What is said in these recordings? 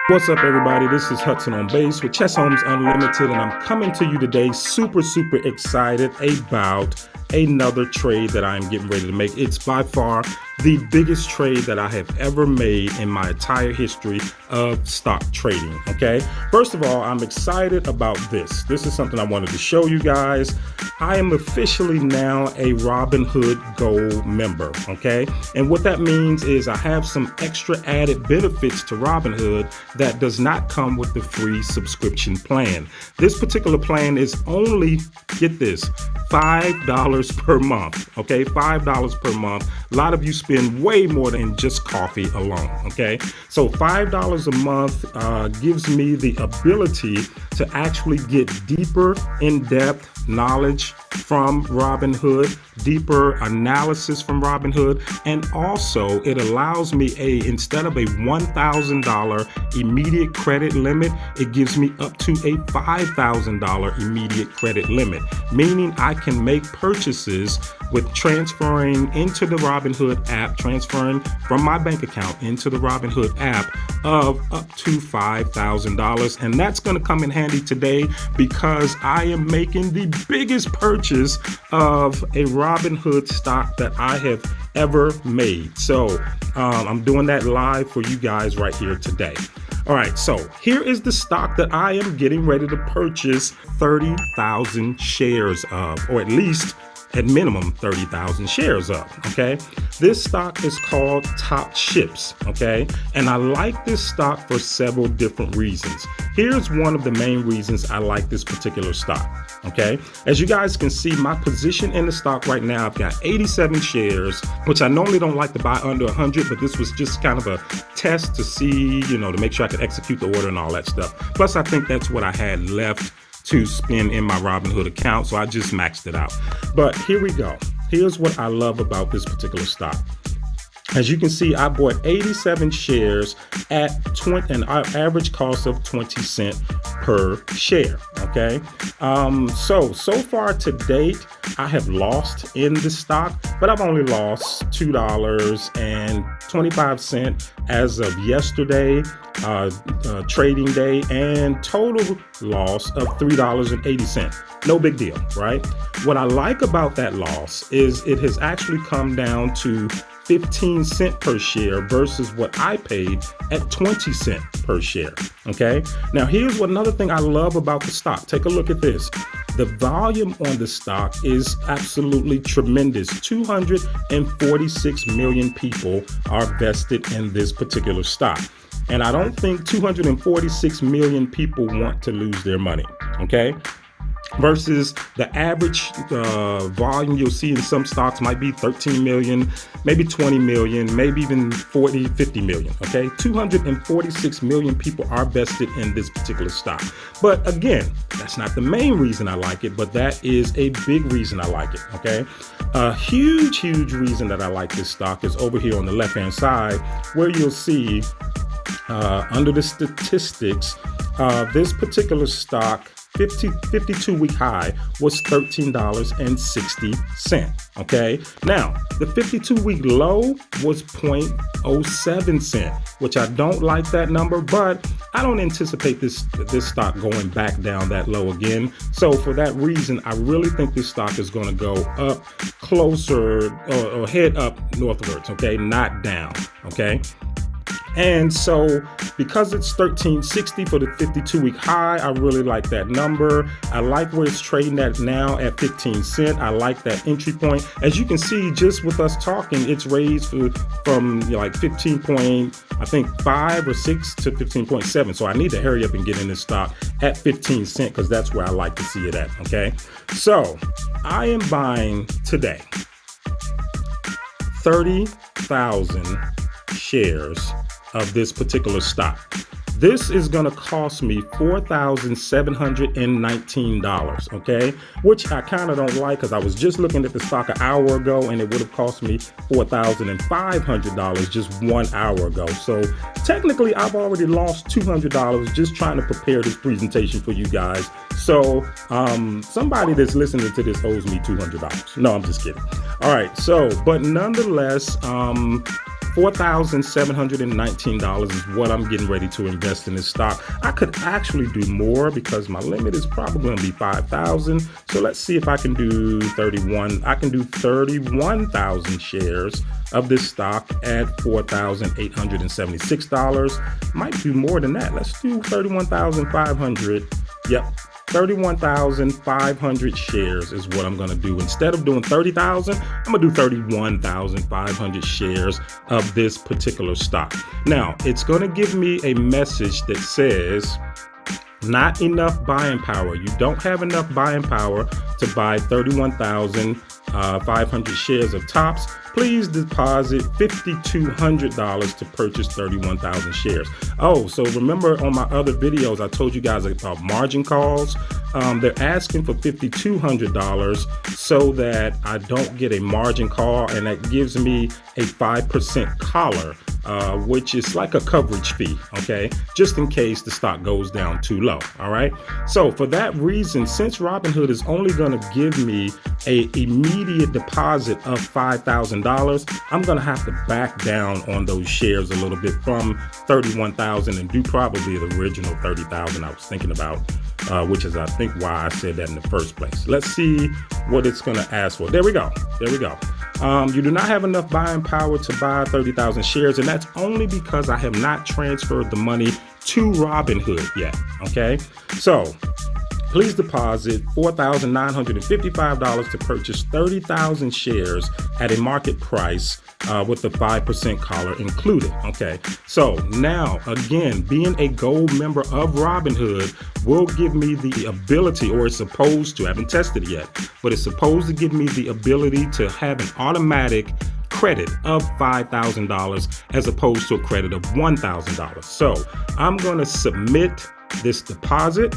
What's up, everybody? This is Hudson on Base with Chess Homes Unlimited, and I'm coming to you today super excited about another trade that I'm getting ready to make. It's by far the biggest trade that I have ever made in my entire history of stock trading, okay? First of all, I'm excited about this. This is something I wanted to show you guys. I am officially now a Robinhood Gold member, okay? And what that means is I have some extra added benefits to Robinhood that does not come with the free subscription plan. This particular plan is only, get this, $5 per month, okay? $5 per month. A lot of you spend way more than just coffee alone, okay? So $5 a month gives me the ability to actually get deeper, in-depth knowledge from Robinhood, deeper analysis from Robinhood, and also it allows me instead of a $1,000 immediate credit limit, it gives me up to a $5,000 immediate credit limit, meaning I can make purchases with transferring into the Robinhood app, transferring from my bank account into the Robinhood app of up to $5,000. And that's going to come in handy today because I am making the biggest purchase of a Robinhood stock that I have ever made. So I'm doing that live for you guys right here today. All right, so here is the stock that I am getting ready to purchase 30,000 shares of, or at least at minimum 30,000 shares of, okay? This stock is called Top Ships, okay? And I like this stock for several different reasons. Here's one of the main reasons I like this particular stock, okay? As you guys can see, my position in the stock right now, I've got 87 shares, which I normally don't like to buy under 100, but this was just kind of a test to see, to make sure I could execute the order and all that stuff. Plus, I think that's what I had left to spend in my Robinhood account, so I just maxed it out. But here we go. Here's what I love about this particular stock. As you can see, I bought 87 shares at an average cost of 20 cents per share, okay? So far to date, I have lost in the stock, but I've only lost $2.25 as of yesterday, trading day, and total loss of $3.80. No big deal, right? What I like about that loss is it has actually come down to 15 cents per share versus what I paid at 20 cents per share, okay? Now, here's another thing I love about the stock. Take a look at this. The volume on the stock is absolutely tremendous. 246 million people are vested in this particular stock. And I don't think 246 million people want to lose their money, okay? Versus the average volume you'll see in some stocks might be 13 million, maybe 20 million, maybe even 40, 50 million, okay? 246 million people are vested in this particular stock. But again, that's not the main reason I like it, but that is a big reason I like it, okay? A huge reason that I like this stock is over here on the left-hand side, where you'll see under the statistics, this particular stock 52-week high was $13.60, okay? Now, the 52-week low was 0.07 cents, which I don't like that number, but I don't anticipate this stock going back down that low again. So for that reason, I really think this stock is going to go up closer or head up northwards, okay? Not down, okay? And so because it's $13.60 for the 52-week high, I really like that number. I like where it's trading at now at 15 cents. I like that entry point. As you can see, just with us talking, it's raised from like 15.5 or 6 to 15.7. So I need to hurry up and get in this stock at 15 cents because that's where I like to see it at, okay? So I am buying today 30,000 shares of this particular stock. This is going to cost me $4,719, okay? Which I kind of don't like because I was just looking at the stock an hour ago and it would have cost me $4,500 just 1 hour ago. So technically, I've already lost $200 just trying to prepare this presentation for you guys. So somebody that's listening to this owes me $200. No, I'm just kidding. All right, so, but nonetheless, $4,719 is what I'm getting ready to invest in this stock. I could actually do more because my limit is probably going to be 5,000. So let's see if I can do 31. I can do 31,000 shares of this stock at $4,876. Might do more than that. Let's do 31,500. Yep. 31,500 shares is what I'm going to do. Instead of doing 30,000, I'm going to do 31,500 shares of this particular stock. Now, it's going to give me a message that says, not enough buying power. You don't have enough buying power to buy 31,500 shares of Tops. Please deposit $5,200 to purchase 31,000 shares. Oh, so remember on my other videos, I told you guys about margin calls. They're asking for $5,200 so that I don't get a margin call, and that gives me a 5% collar, which is like a coverage fee, okay? Just in case the stock goes down too low, all right? So for that reason, since Robinhood is only gonna give me a immediate deposit of $5,000, I'm gonna have to back down on those shares a little bit from 31,000 and do probably the original 30,000 I was thinking about, which is I think why I said that in the first place. Let's see what it's gonna ask for. There we go, there we go. You do not have enough buying power to buy 30,000 shares, and that's only because I have not transferred the money to Robinhood yet, okay? So please deposit $4,955 to purchase 30,000 shares at a market price with the 5% collar included. Okay, so now again, being a gold member of Robinhood will give me the ability, or it's supposed to, I haven't tested it yet, but it's supposed to give me the ability to have an automatic credit of $5,000 as opposed to a credit of $1,000. So I'm going to submit this deposit.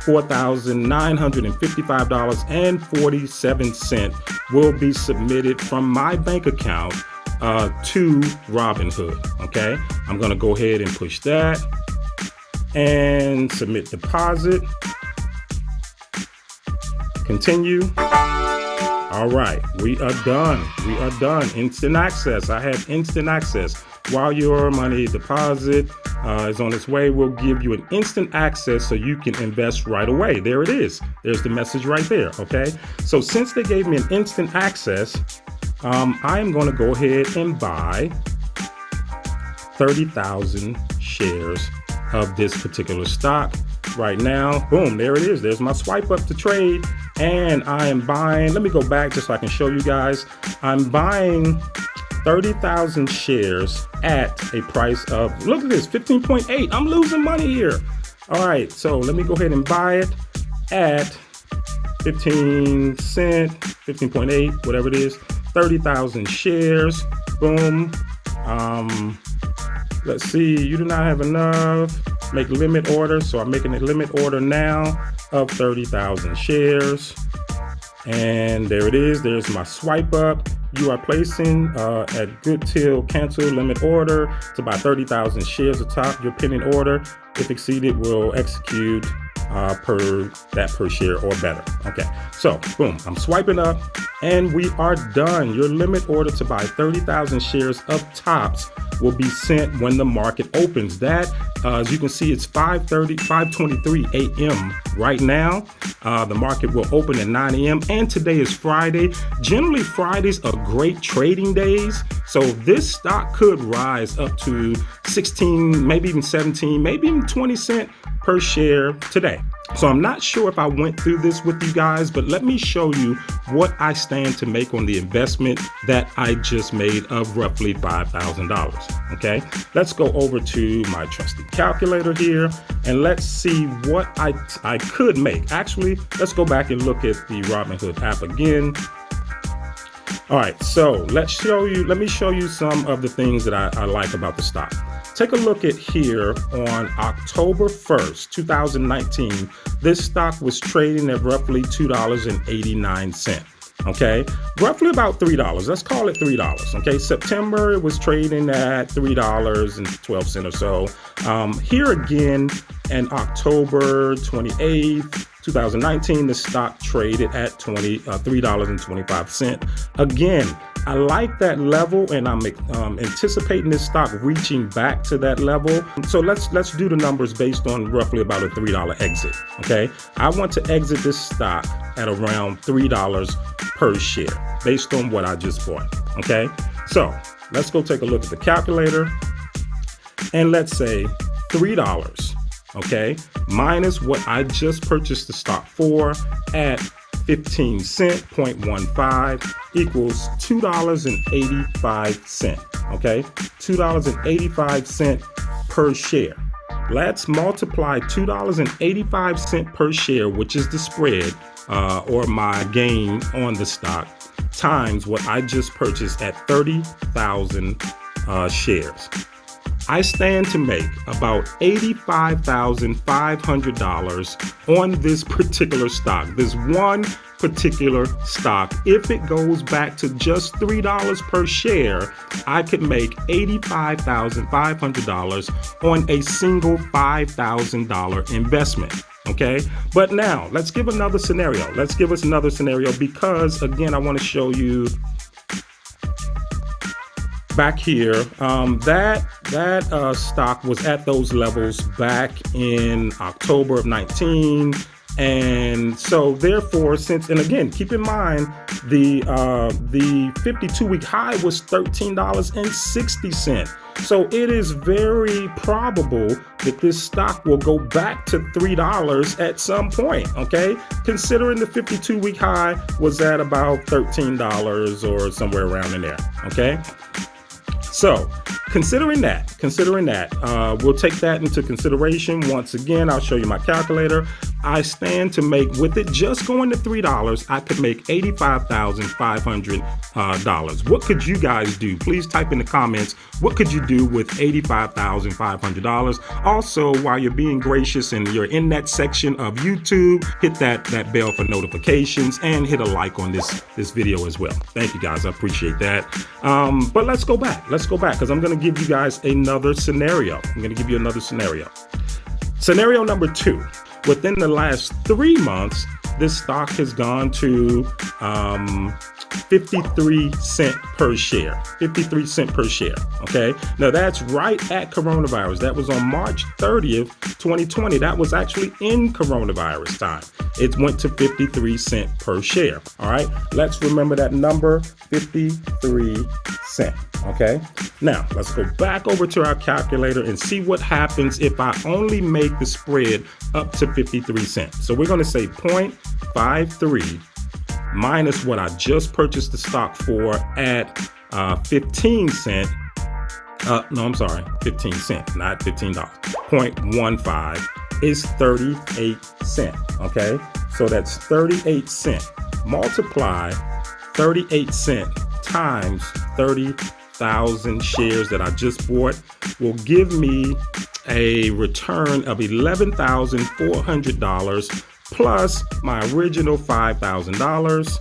$4,955.47 will be submitted from my bank account to Robinhood. Okay, I'm going to go ahead and push that and submit deposit. Continue. All right, we are done. We are done. Instant access. I have instant access. While your money deposit is on its way, we'll give you an instant access so you can invest right away. There it is. There's the message right there. Okay. So since they gave me an instant access, I'm going to go ahead and buy 30,000 shares of this particular stock right now. Boom, there it is. There's my swipe up to trade. And I am buying, let me go back just so I can show you guys. I'm buying 30,000 shares at a price of, look at this, 15.8. I'm losing money here. All right, so let me go ahead and buy it at 15 cent, 15.8, whatever it is, 30,000 shares. Boom. Let's see, you do not have enough. Make limit order. So I'm making a limit order now of 30,000 shares. And there it is. There's my swipe up. You are placing at good till cancel limit order to buy 30,000 shares atop your pending order. If exceeded, will execute per share or better. Okay, so boom, I'm swiping up and we are done. Your limit order to buy 30,000 shares of Tops will be sent when the market opens. That, as you can see, it's 5:23 a.m. right now. The market will open at 9 a.m. and today is Friday. Generally, Fridays are great trading days. So this stock could rise up to 16, maybe even 17, maybe even 20 cents per share today. So I'm not sure if I went through this with you guys, but let me show you what I stand to make on the investment that I just made of roughly $5,000. Okay, let's go over to my trusty calculator here and let's see what I could make. Actually, let's go back and look at the Robinhood app again. All right, so let me show you some of the things that I like about the stock. Take a look at here on October 1st, 2019. This stock was trading at roughly $2.89. Okay, roughly about $3. Let's call it $3. Okay, September it was trading at $3.12 or so. Here again, in October 28th, 2019, the stock traded at $3.25. Again, I like that level, and I'm anticipating this stock reaching back to that level. So let's do the numbers based on roughly about a $3 exit. Okay, I want to exit this stock at around $3 per share based on what I just bought. Okay, so let's go take a look at the calculator, and let's say $3, okay, minus what I just purchased the stock for at 15 cent, 0.15 equals $2.85, okay? $2.85 per share. Let's multiply $2.85 per share, which is the spread or my gain on the stock, times what I just purchased at 30,000 shares. I stand to make about $85,500 on this particular stock, this one particular stock. If it goes back to just $3 per share, I could make $85,500 on a single $5,000 investment. Okay, but now let's give another scenario. Let's give us another scenario because, again, I want to show you back here, that stock was at those levels back in October of 19. And so therefore, and again, keep in mind, the 52-week high was $13.60. So it is very probable that this stock will go back to $3 at some point, okay? Considering the 52-week high was at about $13 or somewhere around in there, okay? So considering that, we'll take that into consideration. Once again, I'll show you my calculator. I stand to make, with it just going to $3, I could make $85,500. What could you guys do? Please type in the comments. What could you do with $85,500? Also, while you're being gracious and you're in that section of YouTube, hit that bell for notifications and hit a like on this video as well. Thank you guys. I appreciate that. But let's go back because I'm going to give you guys another scenario. Scenario number 2. Within the last 3 months, this stock has gone to 53 cents per share. 53 cents per share. Okay. Now that's right at coronavirus. That was on March 30th, 2020. That was actually in coronavirus time. It went to 53 cents per share. All right. Let's remember that number, 53 cents. Okay. Now let's go back over to our calculator and see what happens if I only make the spread up to 53 cents. So we're going to say 0.53 minus what I just purchased the stock for at 15 cent. 15 cent, not $15. 0.15 is 38 cent. Okay. So that's 38 cent. Multiply 38 cent times 30,000 shares that I just bought will give me a return of $11,400 plus my original $5,000,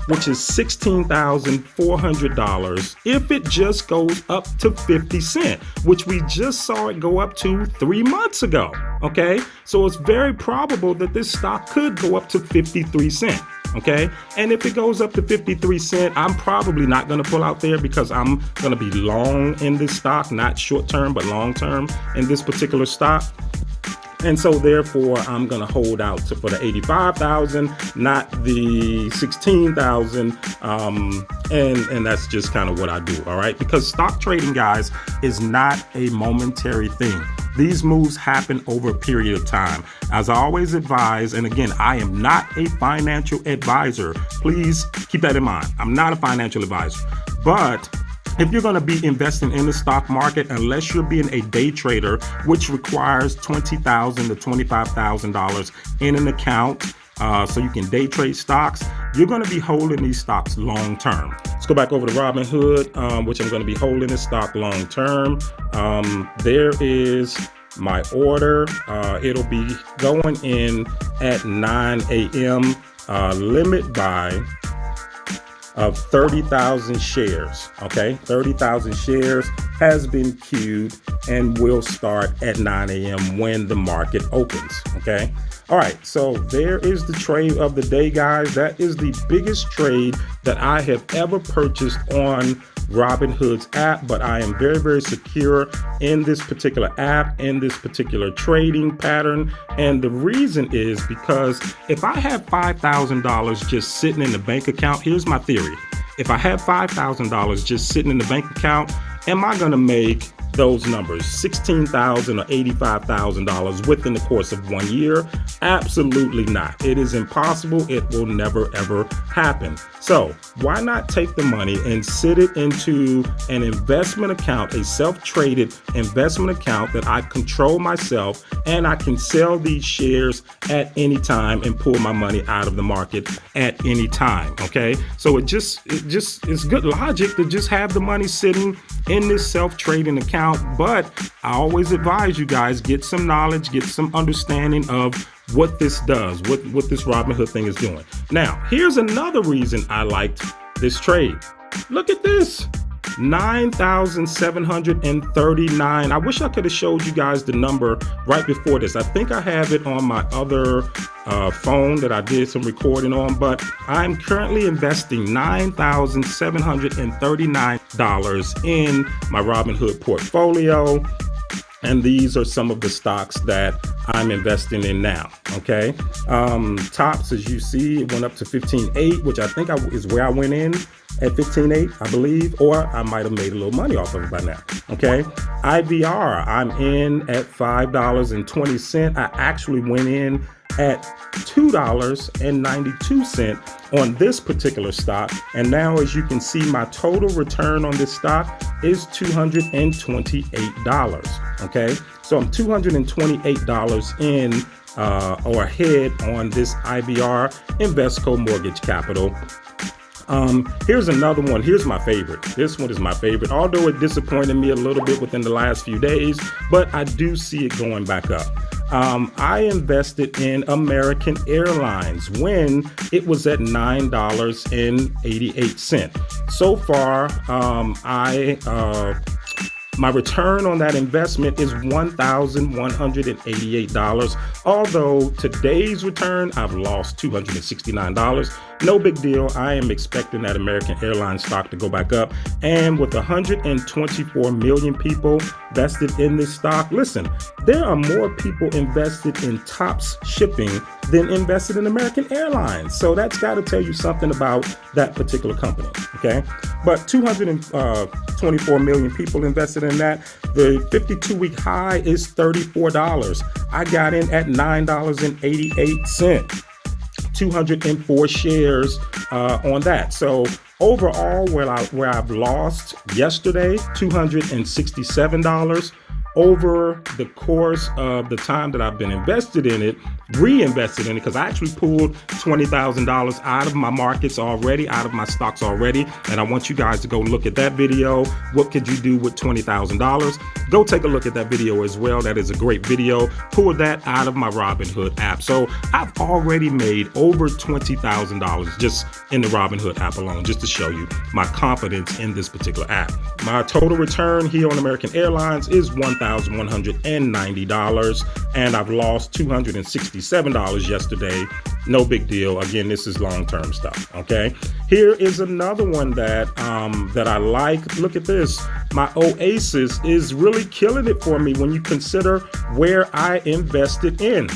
which is $16,400 if it just goes up to 50 cents, which we just saw it go up to 3 months ago. Okay, so it's very probable that this stock could go up to 53 cents. Okay, and if it goes up to 53 cents, I'm probably not going to pull out there because I'm going to be long in this stock, not short term, but long term in this particular stock. And so therefore, I'm going to hold out for the 85,000, not the 16,000. And that's just kind of what I do. All right. Because stock trading, guys, is not a momentary thing. These moves happen over a period of time. As I always advise, and again, I am not a financial advisor. Please keep that in mind. I'm not a financial advisor. But if you're going to be investing in the stock market, unless you're being a day trader, which requires $20,000 to $25,000 in an account, so you can day trade stocks, you're going to be holding these stocks long term. Let's go back over to Robinhood, which I'm going to be holding this stock long term. There is my order. It'll be going in at 9 a.m. Limit buy of 30,000 shares. Okay, 30,000 shares has been queued and will start at 9 a.m. when the market opens. Okay. All right, so there is the trade of the day, guys. That is the biggest trade that I have ever purchased on Robinhood's app, but I am very, very secure in this particular app, in this particular trading pattern. And the reason is because if I have $5,000 just sitting in the bank account, here's my theory. If I have $5,000 just sitting in the bank account, am I going to make those numbers, $16,000 or $85,000 within the course of 1 year? Absolutely not. It is impossible. It will never, ever happen. So why not take the money and sit it into an investment account, a self-traded investment account that I control myself, and I can sell these shares at any time and pull my money out of the market at any time. Okay. So it just it's good logic to just have the money sitting in this self-trading account. But I always advise you guys, get some knowledge, get some understanding of what this does, what this Robinhood thing is doing. Now, here's another reason I liked this trade. Look at this. 9,739. I wish I could have showed you guys the number right before this. I think I have it on my other phone that I did some recording on, but I'm currently investing $9,739 in my Robinhood portfolio. And these are some of the stocks that I'm investing in now. Okay. Tops, as you see, it went up to 15.8, which I think is where I went in at 15.8, I believe, or I might have made a little money off of it by now. Okay. IVR, I'm in at $5.20. I actually went in at $2.92 on this particular stock. And now, as you can see, my total return on this stock is $228. Okay. So I'm $228 in or ahead on this IVR, Invesco Mortgage Capital. Here's another one. Here's my favorite. This one is my favorite, although it disappointed me a little bit within the last few days, but I do see it going back up. I invested in American Airlines when it was at $9.88. So far, my return on that investment is $1,188. Although today's return, I've lost $269. No big deal. I am expecting that American Airlines stock to go back up. And with 124 million people vested in this stock, listen, there are more people invested in Tops Shipping than invested in American Airlines. So that's got to tell you something about that particular company. Okay. But 224 million people invested in that. The 52-week high is $34. I got in at $9.88. 204 shares on that. So overall, where I've lost yesterday, $267 over the course of the time that I've been invested in it, reinvested in it, because I actually pulled $20,000 out of my markets already, out of my stocks already. And I want you guys to go look at that video. What could you do with $20,000? Go take a look at that video as well. That is a great video. Pull that out of my Robinhood app. So I've already made over $20,000 just in the Robinhood app alone, just to show you my confidence in this particular app. My total return here on American Airlines is $1,190, and I've lost $267 yesterday. No big deal. Again, this is long-term stuff. Okay. Here is another one that I like. Look at this. My Oasis is really killing it for me when you consider where I invested in.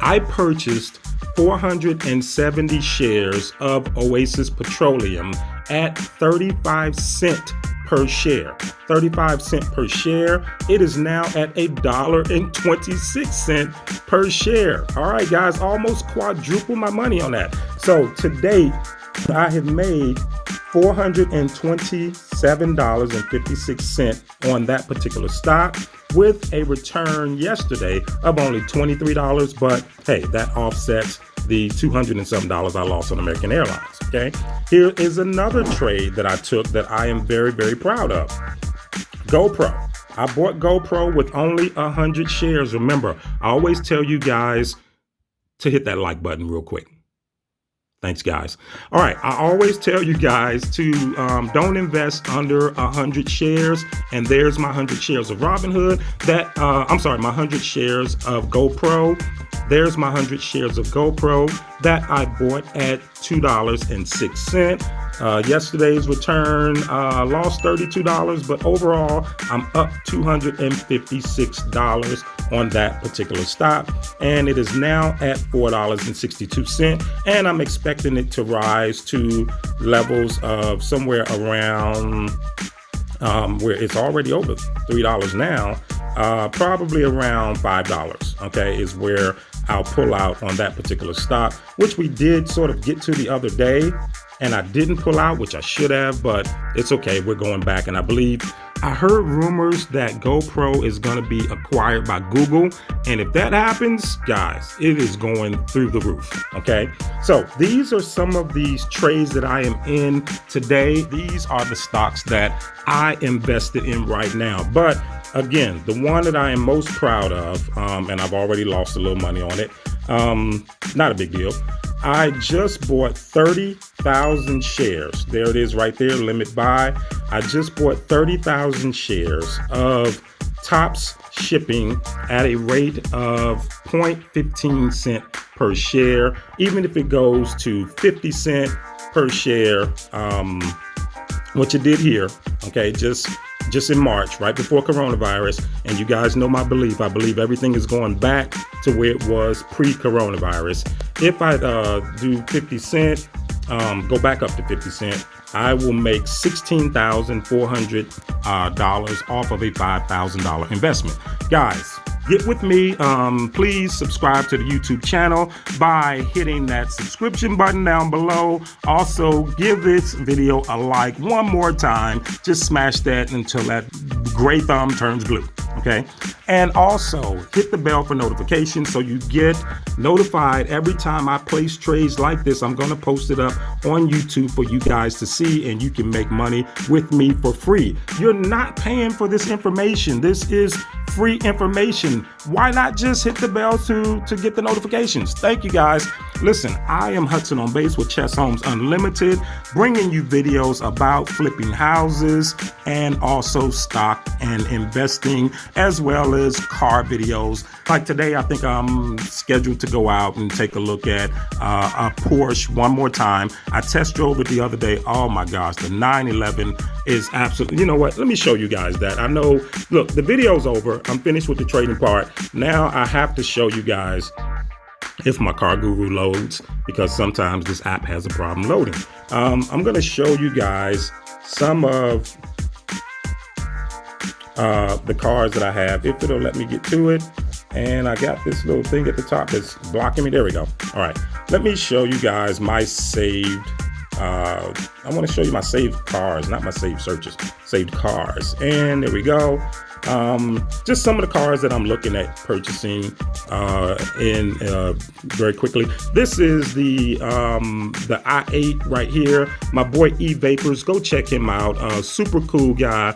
I purchased 470 shares of Oasis Petroleum at 35 cents per share. 35 cents per share. It is now at $1.26 per share. All right, guys, almost quadruple my money on that. So to date, I have made $427.56 on that particular stock, with a return yesterday of only $23. But hey, that offsets the $200 and some I lost on American Airlines. Okay. Here is another trade that I took that I am very, very proud of. GoPro. I bought GoPro with only 100 shares. Remember, I always tell you guys to hit that like button real quick. Thanks, guys. All right. I always tell you guys to don't invest under 100 shares. And there's my 100 shares of Robinhood. My 100 shares of GoPro. There's my 100 shares of GoPro that I bought at $2.06. Yesterday's return lost $32, but overall I'm up $256 on that particular stock, and it is now at $4.62, and I'm expecting it to rise to levels of somewhere around where it's already over $3 now, probably around $5, okay, is where I'll pull out on that particular stock, which we did sort of get to the other day, and I didn't pull out, which I should have, but it's okay. We're going back, and I believe I heard rumors that GoPro is going to be acquired by Google, and if that happens, guys, it is going through the roof, okay? So these are some of these trades that I am in today. These are the stocks that I invested in right now, but again, the one that I am most proud of, and I've already lost a little money on it, not a big deal. I just bought 30,000 shares. There it is right there, limit buy. I just bought 30,000 shares of Tops Shipping at a rate of 0.15 cent per share. Even if it goes to 50 cent per share, which it did here, okay, just in March, right before coronavirus. And you guys know my belief. I believe everything is going back to where it was pre-coronavirus. If I do 50 cent, go back up to 50 cent, I will make $16,400 off of a $5,000 investment. Guys, get with me. Please subscribe to the YouTube channel by hitting that subscription button down below. Also, give this video a like one more time. Just smash that until that gray thumb turns blue. Okay. And also hit the bell for notifications so you get notified every time I place trades like this. I'm going to post it up on YouTube for you guys to see, and you can make money with me for free. You're not paying for this information. This is free information. Why not just hit the bell to get the notifications? Thank you, guys. Listen, I am Hudson on Base with Chess Homes Unlimited, bringing you videos about flipping houses and also stock and investing, as well as car videos. Like today, I think I'm scheduled to go out and take a look at a Porsche one more time. I test drove it the other day. Oh my gosh, the 911 is absolutely, you know what? Let me show you guys that. I know, look, the video's over. I'm finished with the trading part. Now I have to show you guys if my Car Guru loads, because sometimes this app has a problem loading. I'm going to show you guys some of the cars that I have, if it'll let me get to it. And I got this little thing at the top that's blocking me. There we go. All right. Let me show you guys my saved. I want to show you my saved cars, not my saved searches, saved cars. And there we go. Just some of the cars that I'm looking at purchasing very quickly. This is the i8 right here. My boy E-Vapors. Go check him out. Super cool guy.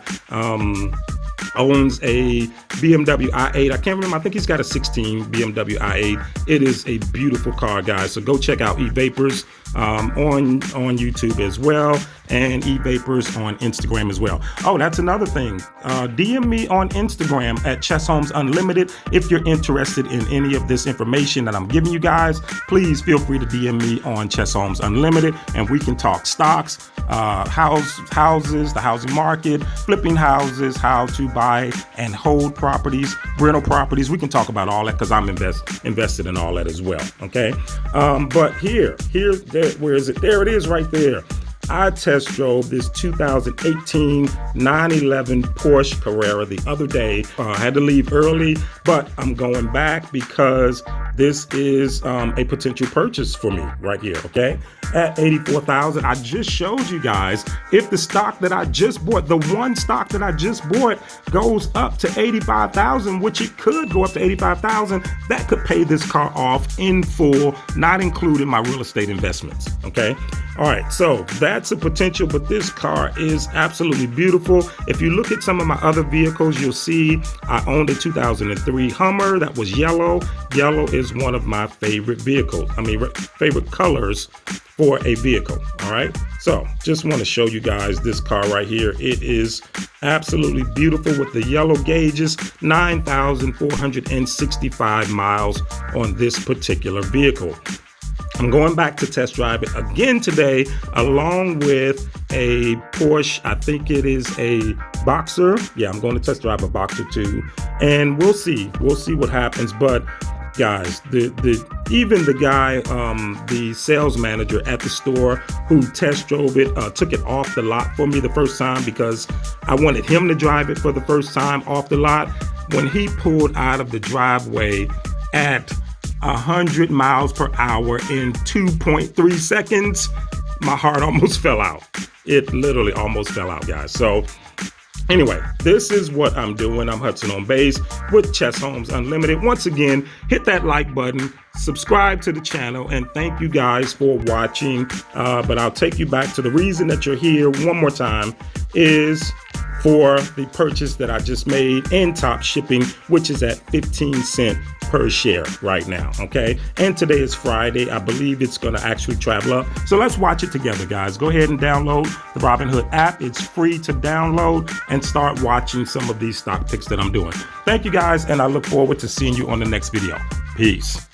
Owns a BMW i8. I can't remember. I think he's got a 16 BMW i8. It is a beautiful car, guys. So go check out E-Vapors on YouTube as well, and E-Vapors on Instagram as well. Oh, that's another thing. DM me on Instagram at Chess Homes Unlimited if you're interested in any of this information that I'm giving you guys. Please feel free to DM me on Chess Homes Unlimited, and we can talk stocks, houses, the housing market, flipping houses, how to buy and hold properties, rental properties. We can talk about all that because I'm invested in all that as well. Okay. But where is it? There it is right there. I test drove this 2018 911 Porsche Carrera the other day. I had to leave early, but I'm going back because this is a potential purchase for me right here, okay? At $84,000. I just showed you guys if the stock that I just bought, the one stock that I just bought, goes up to $85,000, which it could go up to $85,000, that could pay this car off in full, not including my real estate investments, okay? All right, so that's a potential, but this car is absolutely beautiful. If you look at some of my other vehicles, you'll see I owned a 2003 Hummer that was yellow. Yellow is one of my favorite vehicles. Favorite colors for a vehicle. All right, so just want to show you guys this car right here. It is absolutely beautiful with the yellow gauges. 9,465 miles on this particular vehicle. I'm going back to test drive it again today, along with a Porsche. I think it is a Boxer. Yeah, I'm going to test drive a Boxer too, and we'll see what happens. But guys, even the guy, the sales manager at the store who test drove it, took it off the lot for me the first time because I wanted him to drive it for the first time off the lot. When he pulled out of the driveway at 100 miles per hour in 2.3 seconds, my heart almost fell out. It literally almost fell out, guys. So anyway, this is what I'm doing. I'm Hudson on Base with Chess Homes Unlimited. Once again, hit that like button, subscribe to the channel, and thank you guys for watching. But I'll take you back to the reason that you're here one more time is for the purchase that I just made in Top Shipping, which is at 15 cents per share right now, okay? And today is Friday. I believe it's gonna actually travel up. So let's watch it together, guys. Go ahead and download the Robinhood app. It's free to download and start watching some of these stock picks that I'm doing. Thank you guys, and I look forward to seeing you on the next video. Peace.